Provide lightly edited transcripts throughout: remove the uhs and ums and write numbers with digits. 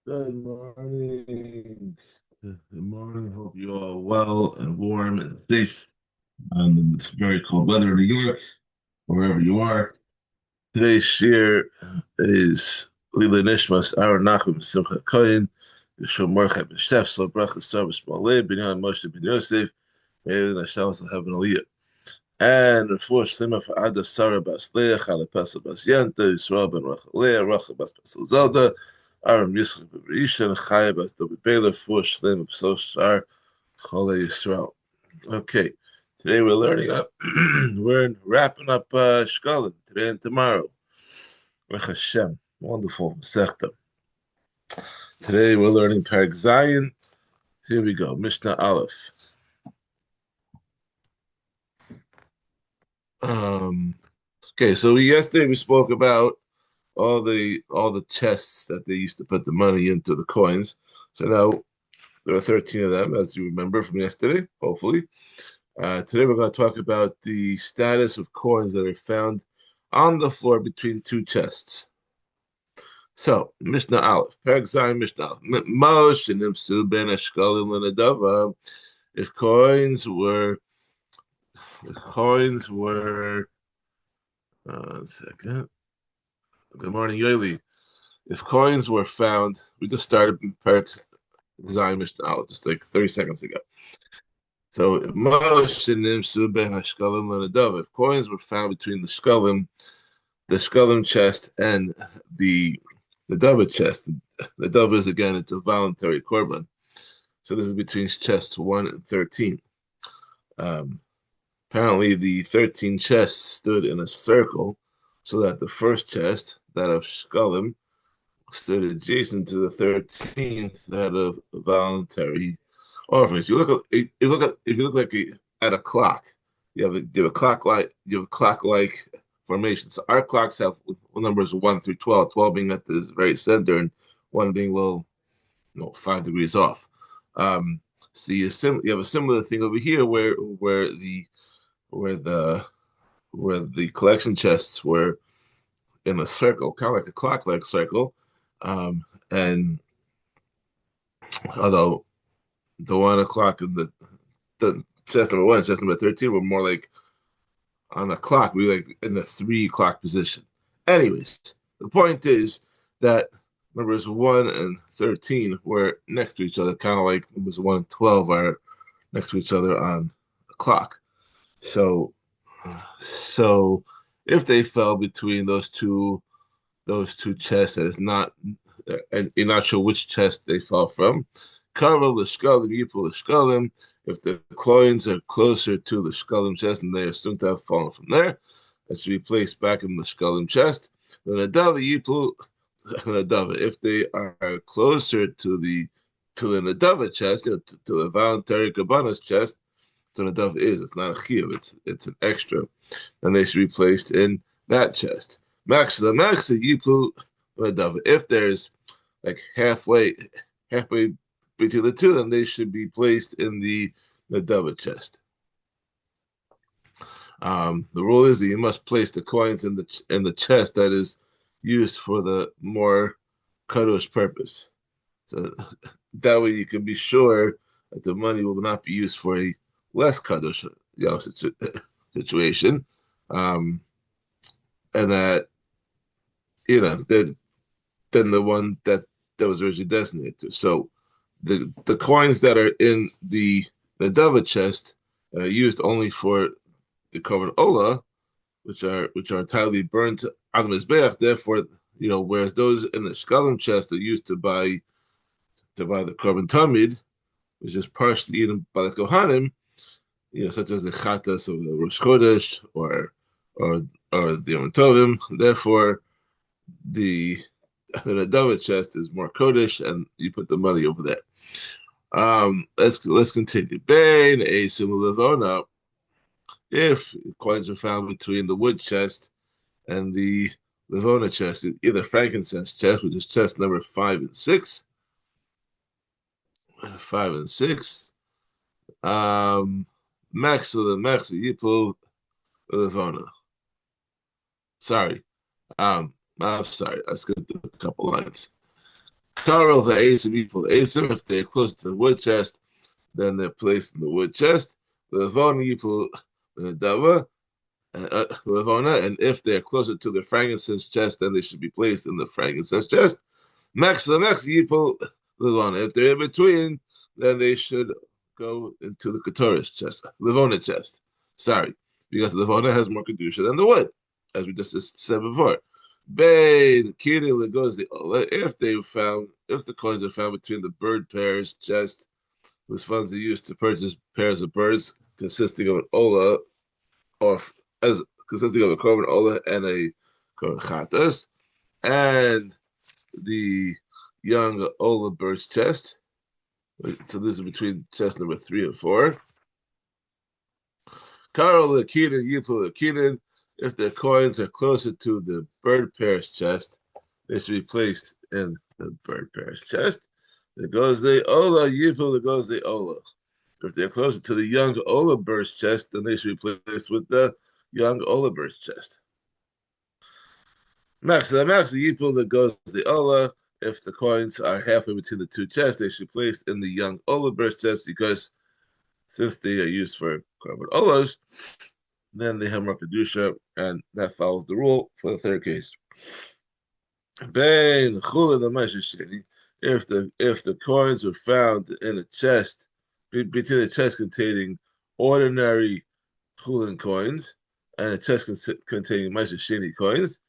Good morning. Good morning. Hope you all well and warm and safe in this very cold weather in New York, wherever you are. Today's shir is Lila Nishmas Aaron Nachum Simcha Koyin, Yeshua Morchai Ben Shef, Slo Bracha Sarvis Malay, Binyan Moshe Ben Yosef, May the Nashamos will have an aliyah. And for Shlema for Ada Sarah Bas Leah, Chala Pasal Bas Yanta, Yisrael Ben Rachel Leah, Rachel Bas Pasal Zelda, Aram Yisrael Ben Berisha, and Chaya Bas Dobi Bela, for Shlema B'Sos Shar, Chole Yisrael. Okay, today we're learning up, we're wrapping up Shekalim today and tomorrow. Baruch Hashem, wonderful Sechta. Today we're learning Perek Zion. Here we go, Mishnah Aleph. Um, okay, so yesterday we spoke about all the chests that they used to put the money into the coins. So now there are 13 of them, as you remember from yesterday, hopefully. Today we're going to talk about the status of coins that are found on the floor between two chests. So, Mishnah Aleph, Perek Zayin Mishnah Aleph. Moshe Nimsu Ben Eshkalim Lenadava. If coins were, one second. Good morning, Yoeli. If coins were found, we just started Perek Zion Mishnah Aleph just like 30 seconds ago. So Moshe Nimsu Ben Hashkalim Lenadav. If coins were found between the Shkalim chest and the Dava chest, the Dava is again it's a voluntary korban. So this is between chests 1 and 13. Um, Apparently the 13 chests stood in a circle, so that the first chest, that of Shkalim, stood adjacent to the 13th, that of voluntary offerings. If you look like at a clock, you have a clock like formation. So our clocks have numbers 1 through 12, 12 being at the very center and one being a little, 5 degrees off. Um, so you have a similar thing over here where the where the collection chests were in a circle, kind of like a clock-like circle. And although the 1 o'clock and the chest number 1 and chest number 13 were more like on a clock, we were like in the 3 o'clock position. Anyways, the point is that numbers 1 and 13 were next to each other, kind of like numbers 1 and 12 are next to each other on a clock. So, so if they fell between those two chests, that is not, and you're not sure which chest they fell from. Cover the Shekalim, Yipul the Shekalim. If the coins are closer to the Shekalim chest and they are assumed to have fallen from there, that should be placed back in the Shekalim chest. The Nadava Yipul Nadava. If they are closer to the Nadava chest, to the voluntary Kabbanas chest, so Nadav is. It's not a chiyuv. It's an extra, and they should be placed in that chest. Max the max yipu Nadav. If there's like halfway between the two, then they should be placed in the Nadava chest. The rule is that you must place the coins in the chest that is used for the more kadosh purpose. So that way you can be sure that the money will not be used for a less kadosh situation, um, and that than the one that was originally designated to. So the coins that are in the Nadava chest are used only for the Korban Ola, which are entirely burnt on the Mizbeach. Therefore, whereas those in the Shkalim chest are used to buy the Korban Tamid, which is partially eaten by the Kohanim, such as the Chatas of the Rosh Chodesh or the Yom Tovim. Therefore, the Nadava chest is more Kodesh, and you put the money over there. Let's continue. Bain a Levona. If coins are found between the wood chest and the Levona chest, either frankincense chest, which is chest number 5 and 6, 5 and 6. Max of the Max Yipul Levona. Sorry. I'm sorry. I skipped a couple lines. Karel the Asim equal Asim. If they're close to the wood chest, then they're placed in the wood chest. Levona equal Dava, Levona, and if they're closer to the frankincense chest, then they should be placed in the frankincense chest. Max the Max equal Levona. If they're in between, then they should go into the Katoris chest, Livona chest. Sorry, because Livona has more Kedusha than the wood, as we just said before. Bain, Kiri, goes the Ola. If the coins are found between the bird pairs chest, whose funds are used to purchase pairs of birds consisting of an Ola, or as consisting of a Korban Ola and a Korban Chatas, and the young Ola bird's chest. So this is between chest number 3 and 4. Karol Akinin, Yiful Akinin. If their coins are closer to the bird pair's chest, they should be placed in the bird pair's chest. There goes the Ola, Yiful, there goes the Ola. If they're closer to the young Ola bird's chest, then they should be placed with the young Ola bird's chest. Max, the Yiful, there goes the Ola. If the coins are halfway between the two chests, they should be placed in the young Ola bird's chest because since they are used for Korban Olas, then they have more Kedusha, and that follows the rule for the third case. Bain Chula the Mashashini. If the coins were found in a chest, between a chest containing ordinary Chulin coins and a chest containing Mashashini coins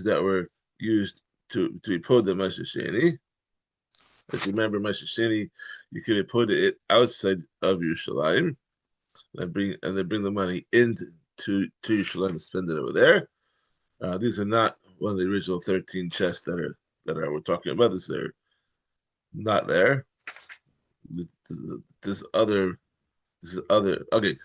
that were used to be put the Mashashini. As you remember, Mashashini, you could put it outside of Yerushalayim. They bring the money into Yerushalayim and spend it over there. These are not one of the original 13 chests that we're talking about. These are not there. This other. Okay,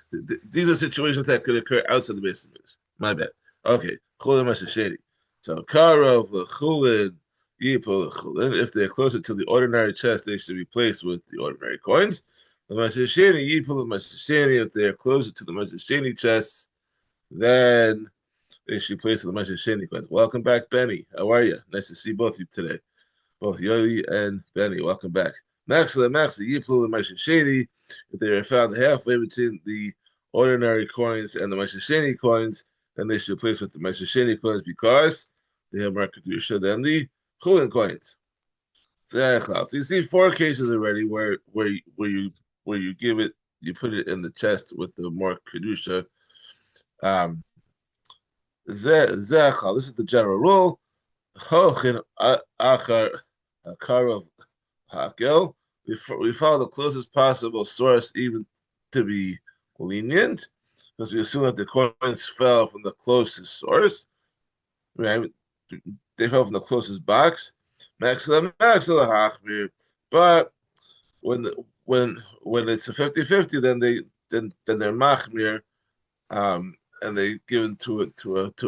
these are situations that could occur outside the base of this. My bad. Okay, Chulin Mashasheni. So Karov Chulin Yipol Chulin. If they're closer to the ordinary chest, they should be placed with the ordinary coins. The Mashasheni Yipol Mashasheni. If they're closer to the Mashasheni chests, then they should be placed with the Mashasheni coins. Welcome back, Benny. How are you? Nice to see both of you today. Both Yoli and Benny. Welcome back. Maxla, Yipul, and Mashasheni, if they are found halfway between the ordinary coins and the Mashasheni coins, then they should be placed with the Mashasheni coins because they have more Kedusha than the Chulin coins. So you see 4 cases already where you give it, you put it in the chest with the more Kedusha. This is the general rule. Hochin achar karov hakel. We follow the closest possible source, even to be lenient, because we assume that the coins fell from the closest source. Right? They fell from the closest box. But when it's a 50-50, then they're machmir, and they give it to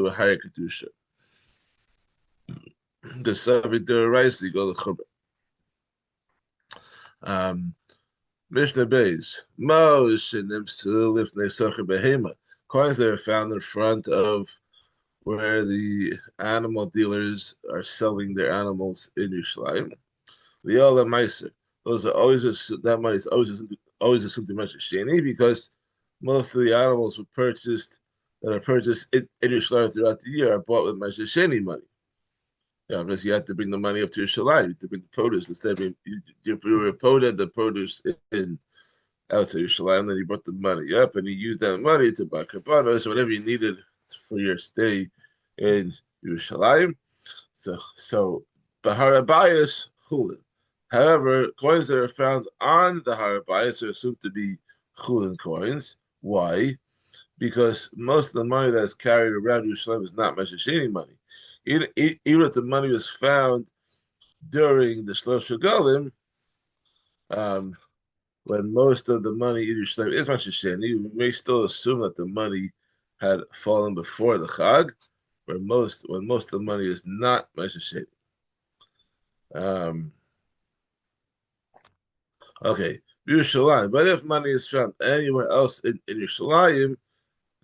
a higher kedusha. The subject the rice, you go to Chubba. Mishnah Beis. Coins that are found in front of where the animal dealers are selling their animals in Yerushalayim. The Ola Meiser. Those are always that money is always assumed to mention Sheni because most of the animals that are purchased in Yerushalayim throughout the year are bought with Meiser Sheni money. Yeah, because you have to bring the money up to Yerushalayim. You have to bring the produce instead of you reported the produce in out to Yerushalayim, then you brought the money up and you used that money to buy karbanos or whatever you needed for your stay in Yerushalayim. So Bahar Abayas Chulin. However, coins that are found on the Har Abayas are assumed to be Chulin coins. Why? Because most of the money that's carried around Yerushalayim is not Meshachini money. Even if the money was found during the Shlosh Shekalim, when most of the money in Yerushalayim is Meshachini, we may still assume that the money had fallen before the Chag, when most of the money is not Meshachini. Okay, Yerushalayim. But if money is found anywhere else in Yerushalayim,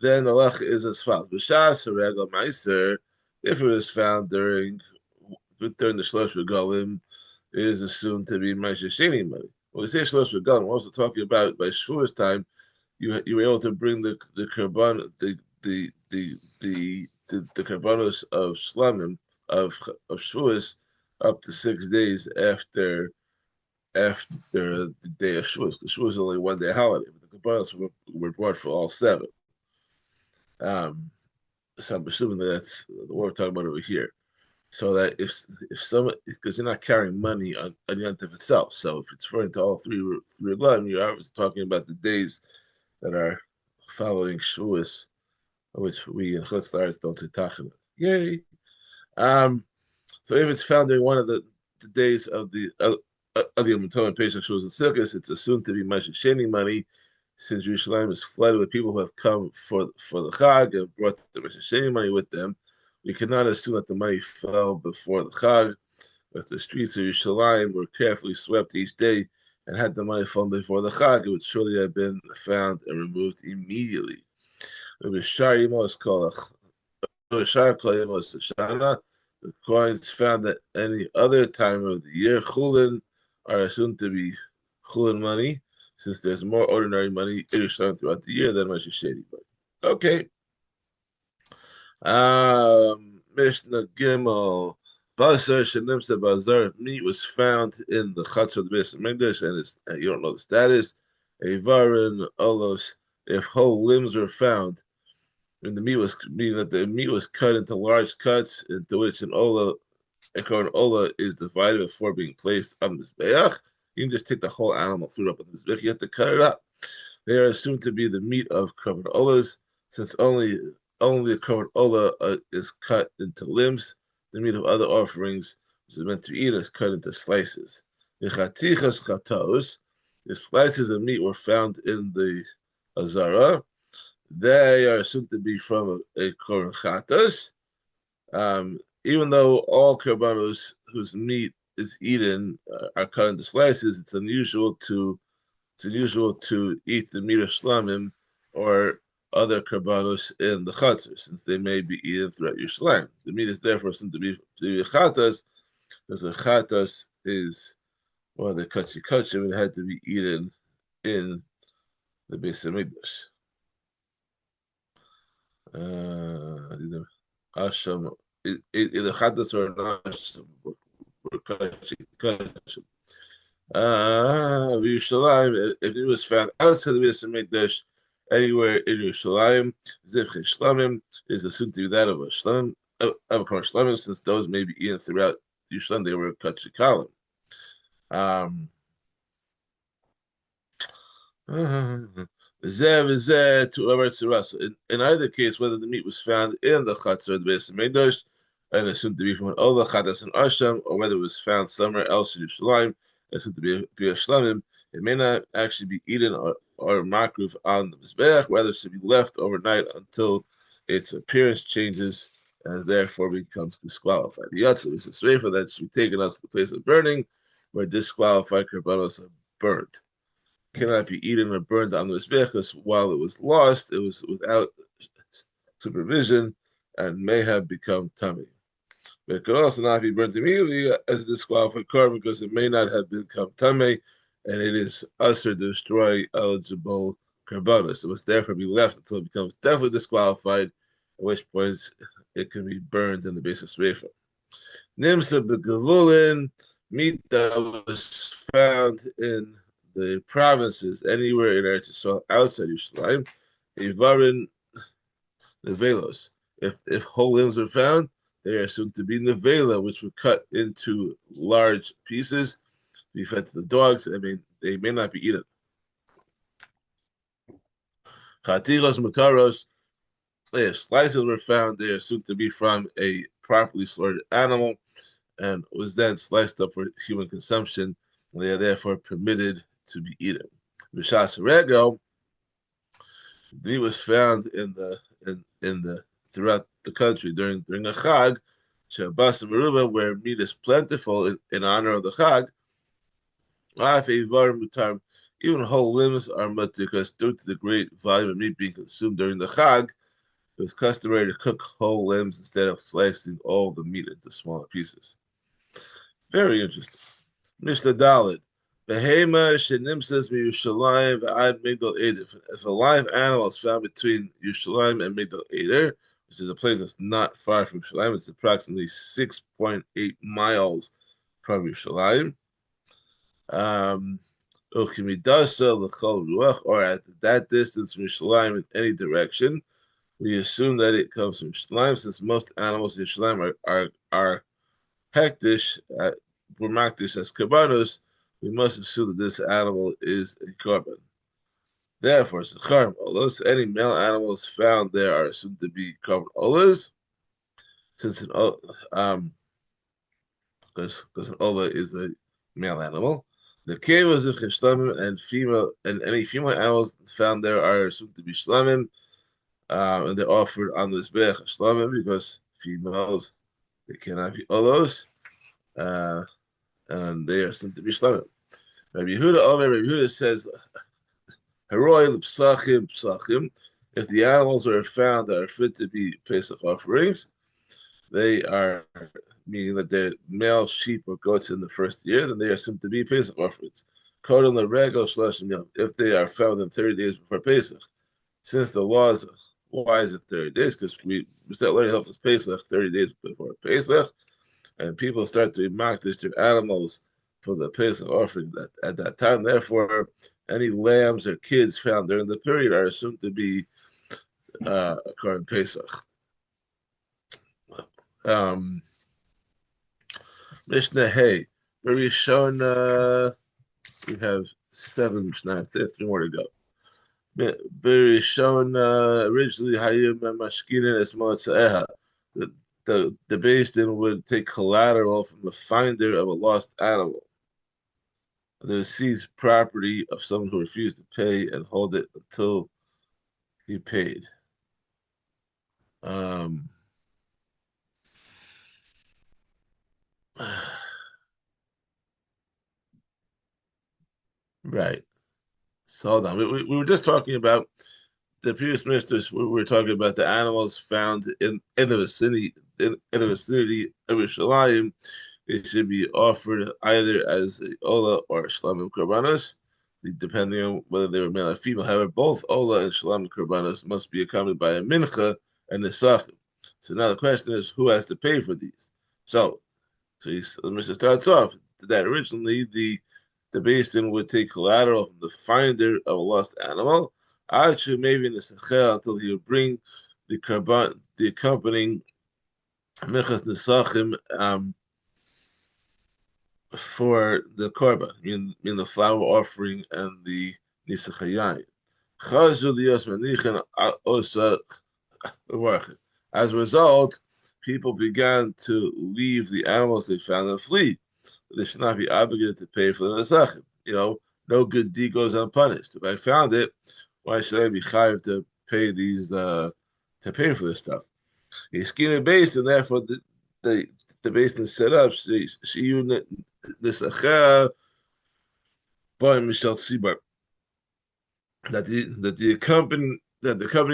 then the lech is as follows: B'shas Regel Meiser. If it was found during the Shlosh Regalim, is assumed to be Sheni money. When we say Shlosh Regalim, we're also talking about by Shavuos time, you were able to bring the karban the karbanos of shlamim of Shavuos up to 6 days after the day of Shavuos. Because Shavuos is only one day holiday, but the karbanos were brought for all seven. So I'm assuming that's what we're talking about over here. So that if someone, because you're not carrying money on Yontif itself, so if it's referring to all three Regalim, you're obviously talking about the days that are following Shavuos, which we in Chutz La'aretz don't say Tachanun. Yay! So if it's found during one of the days of the Yom Tov and Pesach, Shavuos, and Sukkot, it's assumed to be Moshe Sheni money, since Yerushalayim is flooded with people who have come for the Chag and brought the Moshe Sheni money with them. We cannot assume that the money fell before the Chag, if the streets of Yerushalayim were carefully swept each day and had the money fallen before the Chag, it would surely have been found and removed immediately. The coins found at any other time of the year, Chulin, are assumed to be Chulin money, since there's more ordinary money in Yerushalayim throughout the year than Moshe Sheni money. Okay. Mishnah Gimel. Basar Shenimsa Bazar, meat was found in the Chatzor of the Beis Hamikdash, and you don't know the status. Avarin Olos, if whole limbs were found, and the meat was meaning that the meat was cut into large cuts, into which an ola is divided before being placed on the mizbeach. You can just take the whole animal, throw it up on the mizbeach. You have to cut it up. They are assumed to be the meat of korban olas, since only the korban ola is cut into limbs. The meat of other offerings, which is meant to be eaten, is cut into slices. The chatichas chatos, the slices of meat were found in the azara. They are assumed to be from a korban chatas. Even though all korbanos whose meat is eaten are cut into slices, it's unusual to eat the meat of shlamim or other korbanos in the chatzor, since they may be eaten throughout Yerushalayim. The meat is therefore assumed to be chatas, because a chatas is one of the kachim, and it had to be eaten in the Beis Hamikdash. Asham, either chatas or an asham, or kachim. Yerushalayim, if it was found outside the Beis Hamikdash, anywhere in Yerushalayim, zivchei shlamim is assumed to be that of a shlamim, of a korban shlamim, since those may be eaten throughout Yerushalayim. They were cut Shekalim. In either case, whether the meat was found in the chatzor of the Beis Hamikdash and assumed to be from an ola, chatas, and asham, or whether it was found somewhere else in Yerushalayim, assumed to be a shlamim, it may not actually be eaten or makruv on the mizbeach. Rather, it should be left overnight until its appearance changes and therefore becomes disqualified. The Yitzie is a sreifa that should be taken up to the place of burning, where disqualified karbanos are burned. Cannot be eaten or burned on the mizbeach, because while it was lost, it was without supervision and may have become tummy. But it could also not be burnt immediately as a disqualified korban, because it may not have become tummy, and it is usher to destroy eligible karbanos. It must therefore be left until it becomes definitely disqualified, at which point it can be burned in the base of sreifa. Nimsa begavulin, meat that was found in the provinces anywhere in Eretz Yisrael outside Yerushalayim, Ivarin nevelos. If whole limbs were found, they are assumed to be nevela, which were cut into large pieces to be fed to the dogs. I mean, they may not be eaten. Chatilas mutaros. If slices were found, they are assumed to be from a properly slaughtered animal and was then sliced up for human consumption. They are therefore permitted to be eaten. B'shas rego, the meat was found in the throughout the country during a chag, Shabbos and Meruba, where meat is plentiful in honor of the chag. Even whole limbs are mutter, because due to the great volume of meat being consumed during the chag, it was customary to cook whole limbs instead of slicing all the meat into smaller pieces. Very interesting. Mishnah Daled. Behema shenimsas miyushalayim v'ad Migdal Eder. If a live animal is found between Yerushalayim and Migdal Eder, which is a place that's not far from Yerushalayim, it's approximately 6.8 miles from Yerushalayim. Ukimidasa l'chol ruach, or at that distance from Yerushalayim in any direction, we assume that it comes from Yerushalayim, since most animals in Yerushalayim are hektish, were makdish as karbanos. We must assume that this animal is a korban. Therefore, Secharim Olas, any male animals found there are assumed to be korban Olas, since because an Ola is a male animal. The kevas of Shlamim and any female animals found there are assumed to be Shlamim, and they're offered on the Zbech Shlamim because females they cannot be Olos, and they are assumed to be Shlamim. Rabbi Yehuda says, Heroi l'psachim psachim. If the animals are found that are fit to be Pesach offerings, they are, meaning that they're male sheep or goats in the first year, then they are assumed to be Pesach offerings. Kodon l'regel shlashim yom. If they are found in 30 days before Pesach, since the law is, why is it 30 days? Because we start learning Hilchos Pesach 30 days before Pesach, and people start to mock their animals for the Pesach offering at that time. Therefore, any lambs or kids found during the period are assumed to be a Korban Pesach. Mishnah Hey, very shown. We have 7 Mishnah. 3 more to go. Very shown. Originally, Hayim Mashkinin as Motza'eha. The Beis Din would take collateral from the finder of a lost animal. The seized property of someone who refused to pay and hold it until he paid. Right. So hold on. We were just talking about the previous ministers. We were talking about the animals found in the vicinity of Yerushalayim. It should be offered either as a Ola or Shlamim Korbanos, depending on whether they were male or female. However, both Ola and Shlamim Korbanos must be accompanied by a Mincha and a Nesachim. So now the question is, who has to pay for these? So the Mishnah starts off that originally the Beis Din would take collateral from the finder of a lost animal, actually maybe in the Sechel, until he would bring the accompanying Minchas Nesachim for the korban, in the flour offering and the nisachayai. As a result, people began to leave the animals they found and flee. They should not be obligated to pay for the nesachim. No good deed goes unpunished. If I found it, why should I be chayiv to pay these to pay for this stuff? He's scheming based, and therefore the Beis Din set up this by Michel Sibar that the accompanying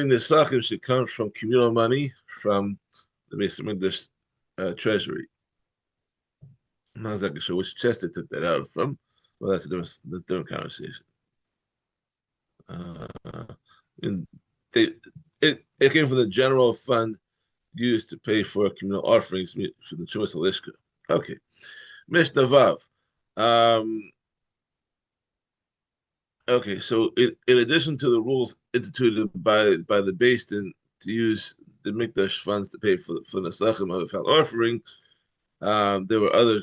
nesachim should come from communal money from the Beis Hamikdash treasury. I'm not exactly sure which chest they took that out from. Well, that's a different conversation. And it came from the general fund used to pay for communal offerings for the Chumas Halishka. Okay. Mishnah Vav. Okay, so in addition to the rules instituted by the Beis Din to use the Mikdash funds to pay for the Nesachim of the found offering, there were other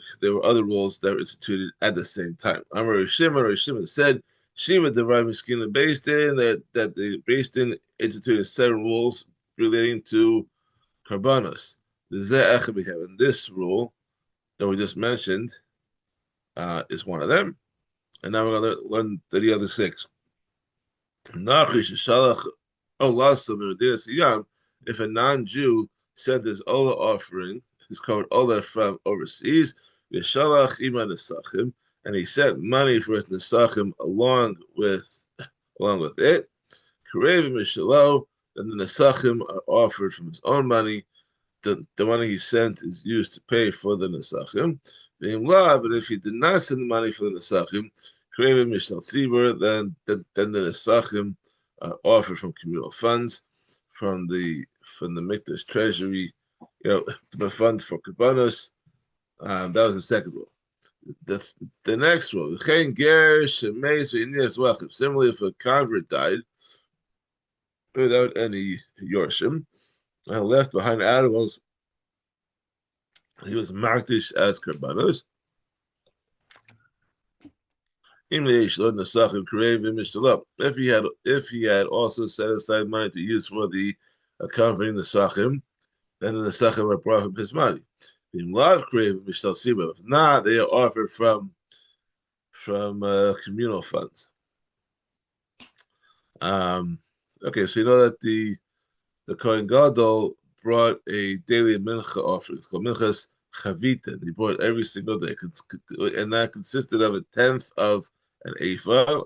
rules that were instituted at the same time. Amar Shimon said, Shima derived Miskin the Beis Din that the Beis Din instituted 7 rules relating to Karbanos. And this rule that we just mentioned is one of them. And now we're going to learn the other 6. If a non-Jew sent his Ola offering, his called Ola from overseas, and he sent money for his Nesachim along with it, then the Nesachim are offered from his own money. The money he sent is used to pay for the Nesachim. Being love, but if he did not send the money for the Nesachim, Kraven Mishal Tzibur, then the Nesachim offered from communal funds, from the Mikdash treasury, the fund for Kabbanos. That was the second rule. The next rule, similarly, if a convert died without any Yorshim, and left behind animals, he was makdish as Karbanos. If he had also set aside money to use for the accompanying the Sachim, then the Sachim would brought him his money. If not, they are offered from communal funds. Okay, so you know that the Kohen Gadol brought a daily mincha offering. It's called minchas chavita. They brought every single day, and that consisted of a tenth of an ephah,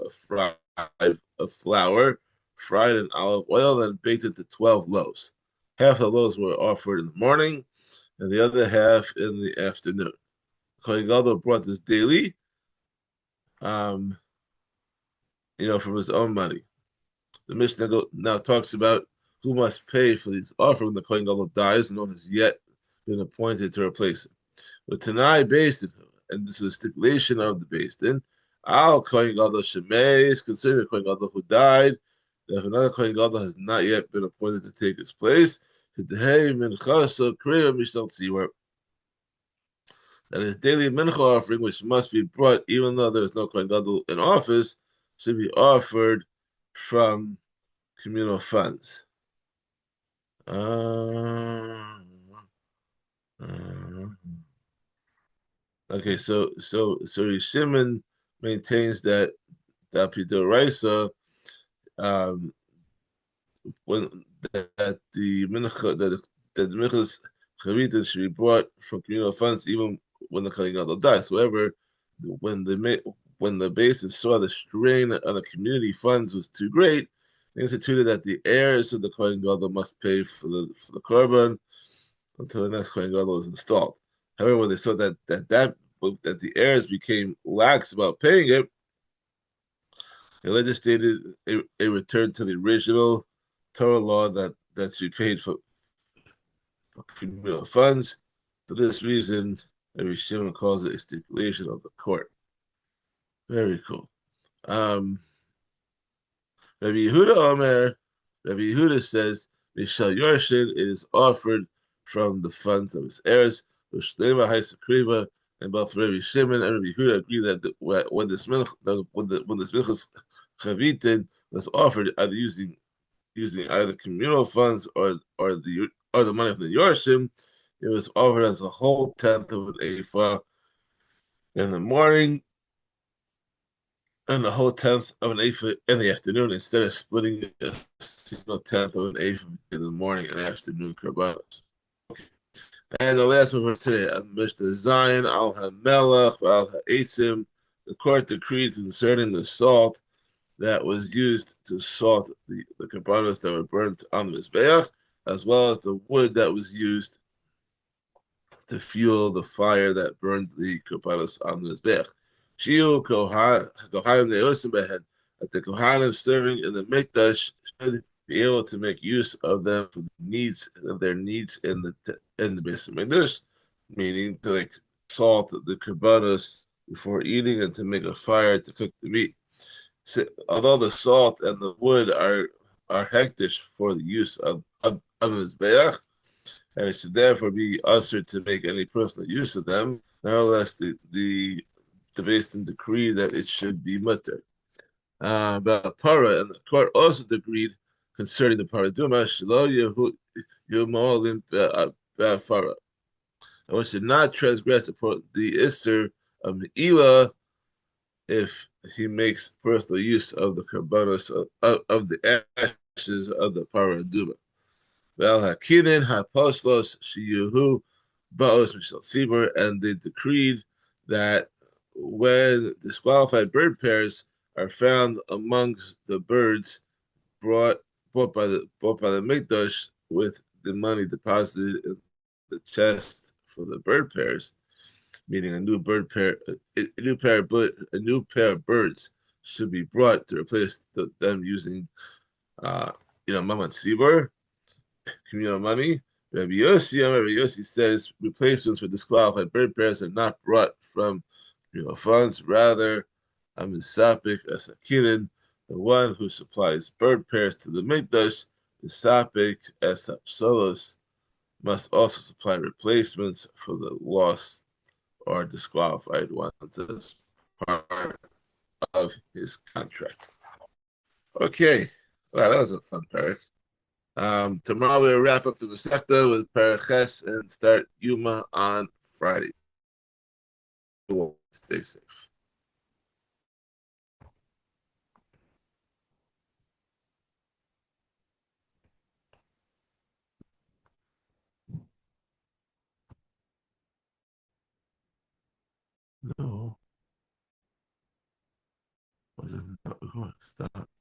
of flour, fried in olive oil, and baked into 12 loaves. Half of those were offered in the morning, and the other half in the afternoon. Kohen Gadol brought this daily, from his own money. The Mishnah now talks about who must pay for these offering when the Kohen Gadol dies, and no one has yet been appointed to replace him. But Tanai based in, and this is a stipulation of the based in, Al Kohen Gadol Shemei is considered a Kohen Gadol who died. That if another Kohen Gadol has not yet been appointed to take his place, that his daily mincha offering, which must be brought even though there is no Kohen Gadol in office, should be offered from communal funds. Okay, so Shimon maintains that Pidoraisa, when that the minchas chavita should be brought from communal funds even when the Kohen Gadol dies. However, when the basis saw the strain on the community funds was too great, they instituted that the heirs of the Kohen Gadol must pay for the korban until the next Kohen Gadol is installed. However, when they saw that the heirs became lax about paying it, they legislated a return to the original Torah law that should be paid for communal funds. For this reason, Rabbi Shimon calls it a stipulation of the court. Very cool. Rabbi Yehuda says, Mishal Yorshin is offered from the funds of his heirs. And both Rabbi Shimon and Rabbi Yehuda agree that when this minchas chavitin was offered, either using either communal funds or the money from the Yorshim, it was offered as a whole tenth of an ephah in the morning and the whole tenth of an ephah in the afternoon, instead of splitting a single tenth of an ephah in the morning and afternoon korbanos. Okay. And the last one for today, Mishnah Zion, Al HaMelech, Al HaEtzim, the court decreed concerning the salt that was used to salt the korbanos that were burnt on the Mizbeach, as well as the wood that was used to fuel the fire that burned the korbanos on the Mizbeach. Shiu Kohanim Neosim Behed, that the Kohanim serving in the Mikdash should be able to make use of them for their needs in the Beis Hamikdash, meaning to salt the korbanos before eating and to make a fire to cook the meat. So, although the salt and the wood are hektish for the use of the Mizbeach, and it should therefore be ushered to make any personal use of them, nevertheless the Beis Din decree that it should be mutter. About para, and the court also agreed concerning the paraduma, shelo yehumolim ba'afara. One should not transgress the isser of me'ilah if he makes personal use of the korbanos of the ashes of the paraduma. Vel hakinin haposlos sheyuhu ba'os mishal tzibur, and they decreed that when disqualified bird pairs are found amongst the birds bought by the mikdash with the money deposited in the chest for the bird pairs, meaning a new pair of birds should be brought to replace them using, uh, Mama Tzibor, Mami. Rabbi Yossi says replacements for disqualified bird pairs are not brought from funds. Rather, Amisapik Asakinin, the one who supplies bird pairs to the Mikdash, Misapik Esapsolos, must also supply replacements for the lost or disqualified ones as part of his contract. Okay, well, that was a fun part. Tomorrow we'll wrap up the Masechta with Perek and start Yuma on Friday. Stay safe. No, stop.